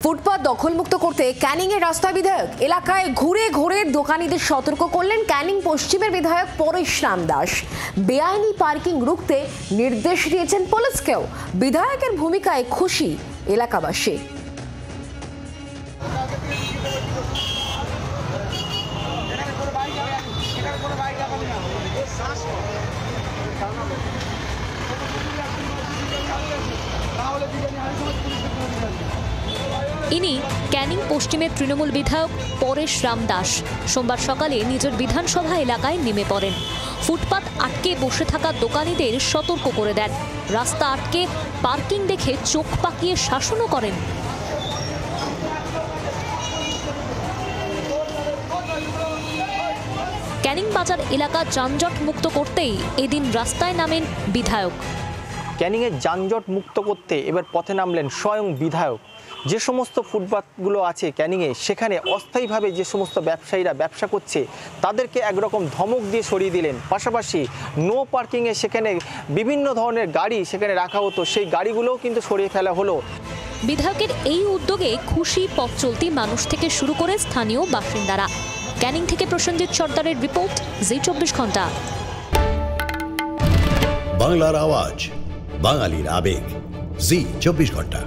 ফুটপাত দখলমুক্ত করতে ক্যানিং এর রাস্তা বিধায়ক এলাকায় ঘুরে ঘুরে দোকানীদের সতর্ক করলেন ক্যানিং পশ্চিমের বিধায়ক পরেশরাম দাস। বেআইনি পার্কিং রুখতে নির্দেশ দিয়েছেন পুলিশকেও। বিধায়কের ভূমিকায় খুশি এলাকাবাসী। ইনি ক্যানিং পশ্চিমের তৃণমূল বিধায়ক পরেশরাম দাস। সোমবার সকালে নিজের বিধানসভা এলাকায় নেমে পড়েন। ফুটপাত আটকে বসে থাকা দোকানীদের সতর্ক করে দেন। রাস্তা আটকে পার্কিং দেখে চোখ পাকিয়ে শাসনও করেন। ক্যানিং বাজার এলাকা যানজট মুক্ত করতেই এদিন রাস্তায় নামেন বিধায়ক। ক্যানিংয়ের যানজট মুক্ত করতে এবার পথে নামলেন স্বয়ং বিধায়ক। যে সমস্ত ফুটপাতগুলো আছে ক্যানিংয়ে, সেখানে অস্থায়ীভাবে যে সমস্ত ব্যবসায়ীরা ব্যবসা করছে তাদেরকে একরকম ধমক দিয়ে সরিয়ে দিলেন। পাশাপাশি নো পার্কিংয়ে সেখানে বিভিন্ন ধরনের গাড়ি সেখানে রাখা হতো, সেই গাড়িগুলোও কিন্তু সরিয়ে ফেলা হলো। বিধায়কের এই উদ্যোগে খুশি পথ চলতি মানুষ থেকে শুরু করে স্থানীয় বাসিন্দারা। ক্যানিং থেকে প্রসেনজিৎ সর্দারের রিপোর্ট, জি24 ঘন্টা। বাংলার আওয়াজ, বাঙালির আবেগ, জি24 ঘন্টা।